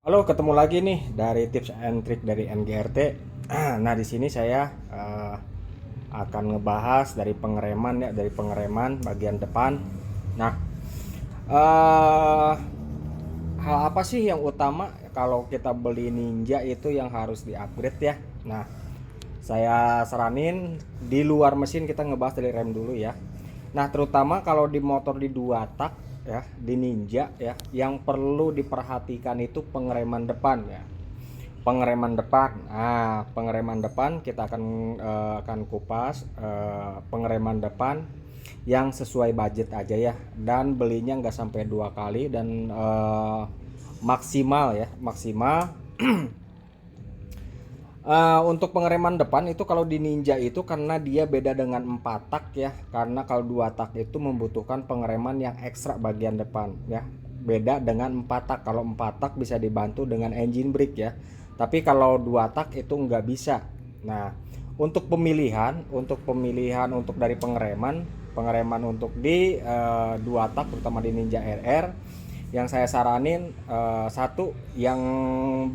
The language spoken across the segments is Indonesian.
Halo, ketemu lagi nih dari tips and trick dari NGRT. Nah, di sini saya akan ngebahas dari pengereman ya, dari pengereman bagian depan. Nah, eh, hal apa sih yang utama kalau kita beli Ninja itu yang harus di-upgrade ya? Nah, saya saranin di luar mesin kita ngebahas dari rem dulu ya. Nah, terutama kalau di motor di dua tak ya, di Ninja ya, yang perlu diperhatikan itu pengereman depan ya. Pengereman depan. Nah, pengereman depan kita akan kupas pengereman depan yang sesuai budget aja ya, dan belinya nggak sampai dua kali dan maksimal ya, maksimal. Untuk pengereman depan itu kalau di Ninja itu karena dia beda dengan 4 tak ya. Karena kalau 2 tak itu membutuhkan pengereman yang ekstra bagian depan ya. Beda dengan 4 tak. Kalau 4 tak bisa dibantu dengan engine brake ya. Tapi kalau 2 tak itu nggak bisa. Nah, untuk pemilihan untuk dari pengereman untuk di 2 tak terutama di Ninja RR, yang saya saranin satu, yang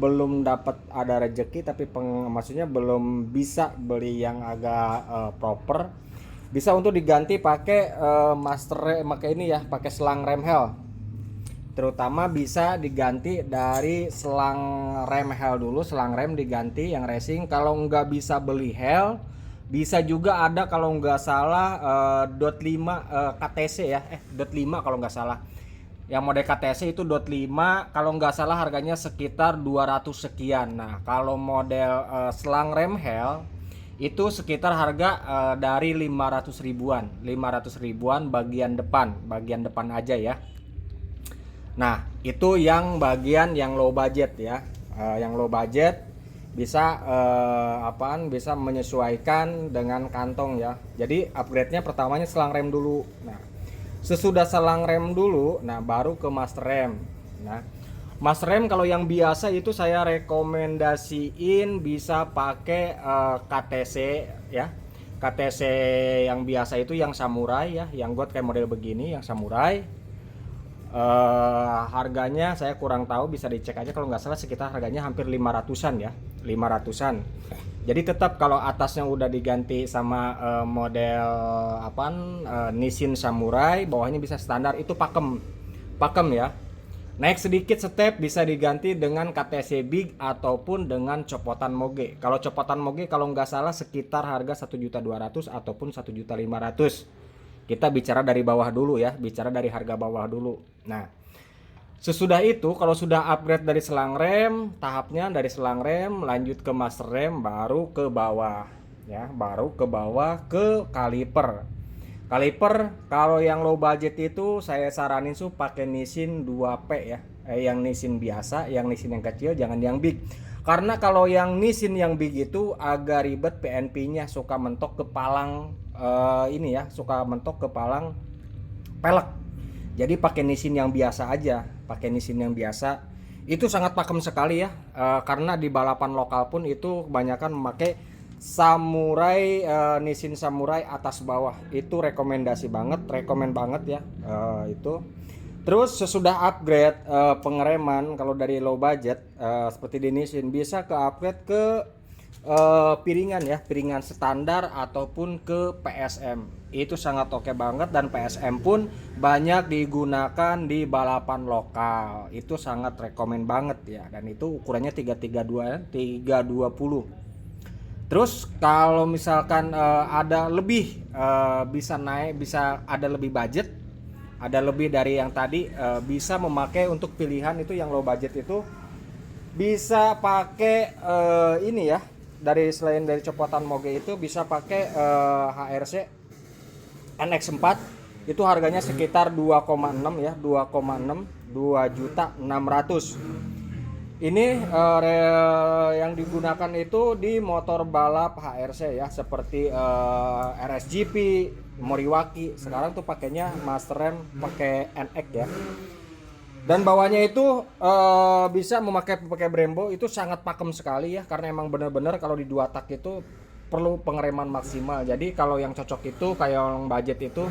belum dapat ada rejeki tapi maksudnya belum bisa beli yang agak proper, bisa untuk diganti pakai pakai ini ya, pakai selang rem hel. Terutama bisa diganti dari selang rem hel dulu, selang rem diganti yang racing. Kalau nggak bisa beli hel, bisa juga ada kalau nggak salah dot 5 KTC ya, dot 5 kalau nggak salah. Yang model KTC itu dot 5 kalau nggak salah harganya sekitar 200 sekian. Nah, kalau model selang rem hel itu sekitar harga dari 500 ribuan. 500 ribuan bagian depan aja ya. Nah, itu yang bagian yang low budget ya. Yang low budget bisa bisa menyesuaikan dengan kantong ya. Jadi upgrade-nya pertamanya selang rem dulu. Nah, sesudah selang rem dulu, nah baru ke master rem. Nah, master rem kalau yang biasa itu saya rekomendasiin bisa pakai KTC ya. KTC yang biasa itu yang samurai ya, yang buat kayak model begini yang samurai. Harganya saya kurang tahu, bisa dicek aja, kalau nggak salah sekitar harganya hampir 500-an ya, 500-an. Jadi tetap kalau atasnya udah diganti sama model Nissin Samurai, bawahnya bisa standar itu pakem. Pakem ya. Naik sedikit step bisa diganti dengan KTC Big ataupun dengan copotan Moge. Kalau copotan Moge kalau nggak salah sekitar harga 1.200.000 ataupun 1.500.000. Kita bicara dari bawah dulu ya, bicara dari harga bawah dulu. Nah, sesudah itu kalau sudah upgrade dari selang rem, tahapnya dari selang rem lanjut ke master rem baru ke bawah ya, baru ke bawah ke kaliper. Kaliper kalau yang low budget itu saya saranin pakai Nissin 2P ya. Yang Nissin biasa, yang Nissin yang kecil, jangan yang big. Karena kalau yang Nissin yang big itu agak ribet, PNP-nya suka mentok ke palang suka mentok ke palang pelek. Jadi pakai Nissin yang biasa aja, pakai Nissin yang biasa. Itu sangat pakem sekali ya, karena di balapan lokal pun itu kebanyakan memakai Samurai, Nissin Samurai atas bawah. Itu rekomendasi banget, rekomend banget ya itu. Terus sesudah upgrade pengereman kalau dari low budget seperti di Nissin bisa ke upgrade ke piringan ya, piringan standar ataupun ke PSM. Itu sangat oke banget, dan PSM pun banyak digunakan di balapan lokal. Itu sangat rekomen banget ya, dan itu ukurannya 332 ya, 320. Terus kalau misalkan ada lebih bisa naik, bisa ada lebih budget, ada lebih dari yang tadi, bisa memakai untuk pilihan itu yang low budget itu bisa pakai ini ya, dari selain dari copotan Moge itu bisa pakai HRC NX4. Itu harganya sekitar 2,6 ya, 2,6, 2.600.000. Ini yang digunakan itu di motor balap HRC ya, seperti RSGP, Moriwaki. Sekarang tuh pakainya master rem pakai NX ya. Dan bawahnya itu bisa pakai Brembo. Itu sangat pakem sekali ya, karena emang bener-bener kalau di dua tak itu perlu pengereman maksimal. Jadi kalau yang cocok itu kayak yang budget itu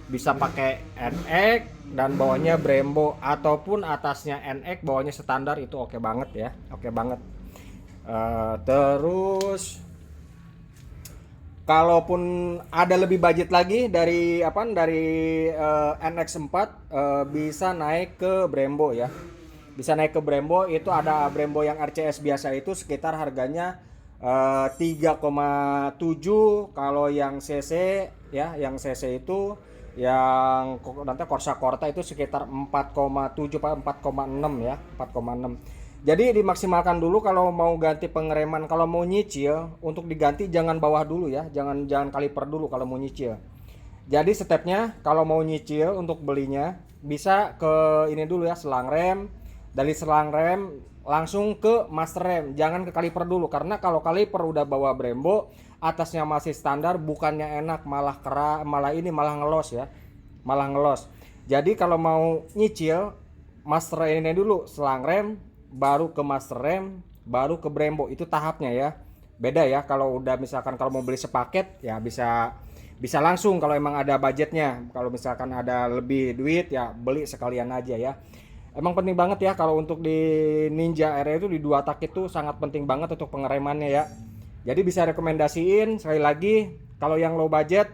bisa pakai NX dan bawahnya Brembo, ataupun atasnya NX bawahnya standar, itu oke banget ya, oke banget. Terus kalaupun ada lebih budget lagi dari NX4, bisa naik ke Brembo ya. Bisa naik ke Brembo, itu ada Brembo yang RCS biasa itu sekitar harganya 3,7. Kalau yang CC ya, yang CC itu yang nanti Corsa Corta itu sekitar 4,7 Pak, 4,6 ya, 4,6. Jadi dimaksimalkan dulu kalau mau ganti pengereman. Kalau mau nyicil untuk diganti jangan bawah dulu ya, jangan kaliper dulu kalau mau nyicil. Jadi stepnya kalau mau nyicil untuk belinya bisa ke ini dulu ya, selang rem. Dari selang rem langsung ke master rem, jangan ke kaliper dulu, karena kalau kaliper udah bawa Brembo, atasnya masih standar, bukannya enak malah malah ngelos ya, malah ngelos. Jadi kalau mau nyicil, master ini dulu, selang rem, baru ke master rem, baru ke Brembo, itu tahapnya ya. Beda ya, kalau udah misalkan kalau mau beli sepaket ya bisa langsung kalau emang ada budgetnya. Kalau misalkan ada lebih duit ya beli sekalian aja ya. Emang penting banget ya kalau untuk di Ninja R itu di 2 tak itu sangat penting banget untuk pengeremannya ya. Jadi bisa rekomendasiin sekali lagi, kalau yang low budget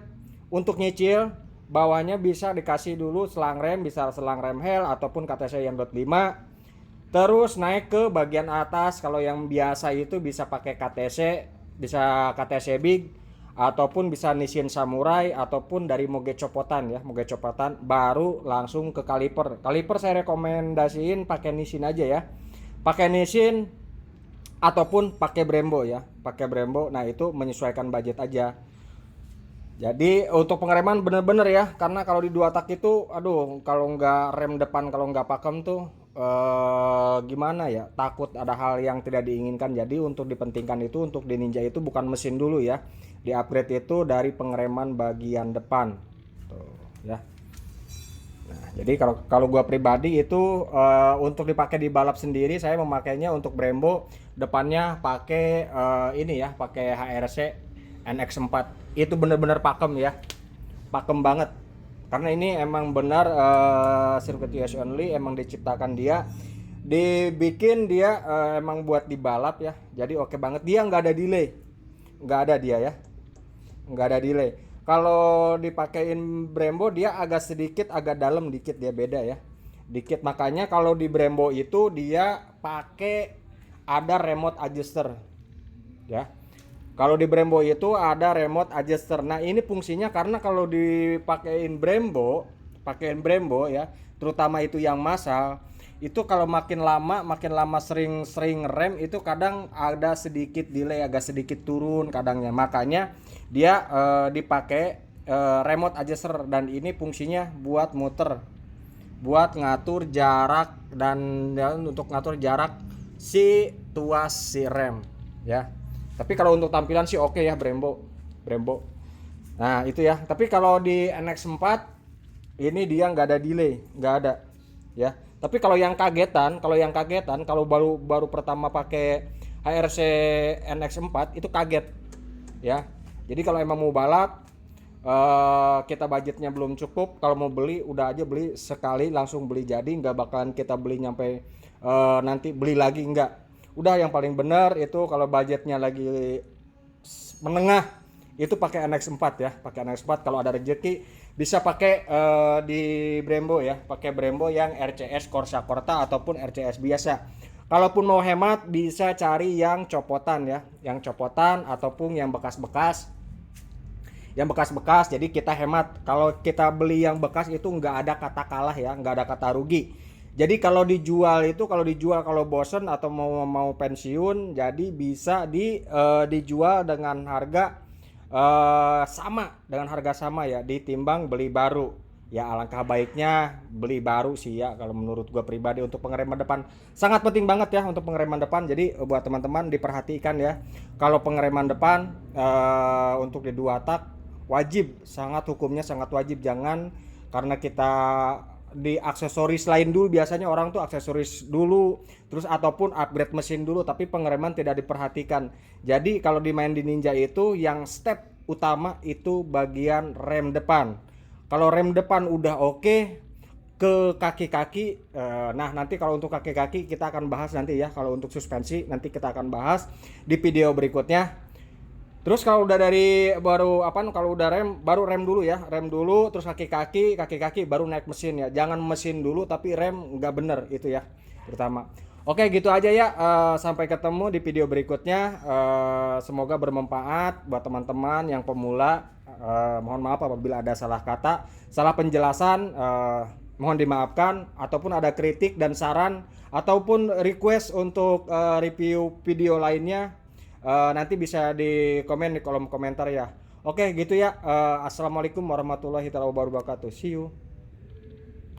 untuk nyicil bawahnya bisa dikasih dulu selang rem, bisa selang rem Hell ataupun KTC yang .5. Terus naik ke bagian atas, kalau yang biasa itu bisa pakai KTC, bisa KTC Big ataupun bisa Nissin Samurai ataupun dari Moge Copotan ya, Moge Copotan, baru langsung ke kaliper. Kaliper saya rekomendasiin pakai Nissin aja ya. Pakai Nissin ataupun pakai Brembo ya, pakai Brembo. Nah, itu menyesuaikan budget aja. Jadi untuk pengereman bener-bener ya, karena kalau di 2 tak itu aduh, kalau nggak rem depan, kalau nggak pakem tuh gimana ya, takut ada hal yang tidak diinginkan. Jadi untuk dipentingkan itu, untuk di Ninja itu bukan mesin dulu ya, di upgrade itu dari pengereman bagian depan tuh ya. Nah, jadi kalau gua pribadi itu untuk dipakai di balap sendiri, saya memakainya untuk Brembo depannya pakai ini ya, pakai HRC NX4. Itu bener-bener pakem ya, pakem banget, karena ini emang benar sirkuit US only, emang diciptakan dia, dibikin dia emang buat di balap ya. Jadi oke banget, dia nggak ada delay, nggak ada dia ya, nggak ada delay. Kalau dipakein Brembo dia agak dalam dikit, dia beda ya, dikit. Makanya kalau di Brembo itu dia pakai ada remote adjuster ya. Kalau di Brembo itu ada remote adjuster. Nah, ini fungsinya karena kalau dipakein Brembo, ya, terutama itu yang massal, itu kalau makin lama sering rem itu kadang ada sedikit delay, agak sedikit turun kadangnya. Makanya dia dipakai remote adjuster, dan ini fungsinya buat muter, buat ngatur jarak, dan untuk ngatur jarak si tuas si rem ya. Tapi kalau untuk tampilan sih oke ya Brembo. Nah itu ya. Tapi kalau di NX4 ini dia nggak ada delay, nggak ada ya. Tapi kalau yang kagetan, kalau baru pertama pakai HRC NX4 itu kaget ya. Jadi kalau emang mau balap, kita budgetnya belum cukup, kalau mau beli udah aja beli sekali langsung beli jadi, nggak bakalan kita beli nyampe nanti beli lagi, enggak. Udah yang paling benar itu kalau budgetnya lagi menengah itu pakai NX4 ya, pakai NX4. Kalau ada rezeki bisa pakai di Brembo ya, pakai Brembo yang RCS Corsa Corta ataupun RCS biasa. Kalaupun mau hemat bisa cari yang copotan ya, yang copotan ataupun yang bekas-bekas. Yang bekas-bekas, jadi kita hemat. Kalau kita beli yang bekas itu nggak ada kata kalah ya, nggak ada kata rugi. Jadi kalau dijual, kalau bosen atau mau pensiun, jadi bisa dijual dengan harga sama ya, ditimbang beli baru. Ya alangkah baiknya beli baru sih ya, kalau menurut gua pribadi. Untuk pengereman depan sangat penting banget ya, untuk pengereman depan. Jadi buat teman-teman diperhatikan ya, kalau pengereman depan untuk di 2 tak wajib, hukumnya sangat wajib. Jangan karena kita di aksesoris lain dulu, biasanya orang tuh aksesoris dulu terus ataupun upgrade mesin dulu, tapi pengereman tidak diperhatikan. Jadi kalau dimain di Ninja itu yang step utama itu bagian rem depan. Kalau rem depan udah oke, ke kaki-kaki, nah nanti kalau untuk kaki-kaki kita akan bahas nanti ya. Kalau untuk suspensi nanti kita akan bahas di video berikutnya. Terus kalau udah dari baru apa, kalau udah rem baru rem dulu ya, rem dulu terus kaki-kaki baru naik mesin ya. Jangan mesin dulu tapi rem nggak bener itu ya pertama. Oke gitu aja ya. Sampai ketemu di video berikutnya. Semoga bermanfaat buat teman-teman yang pemula. Mohon maaf apabila ada salah kata, salah penjelasan, mohon dimaafkan. Ataupun ada kritik dan saran ataupun request untuk review video lainnya, nanti bisa di komen di kolom komentar ya. Oke gitu ya. Assalamualaikum warahmatullahi wabarakatuh. See you.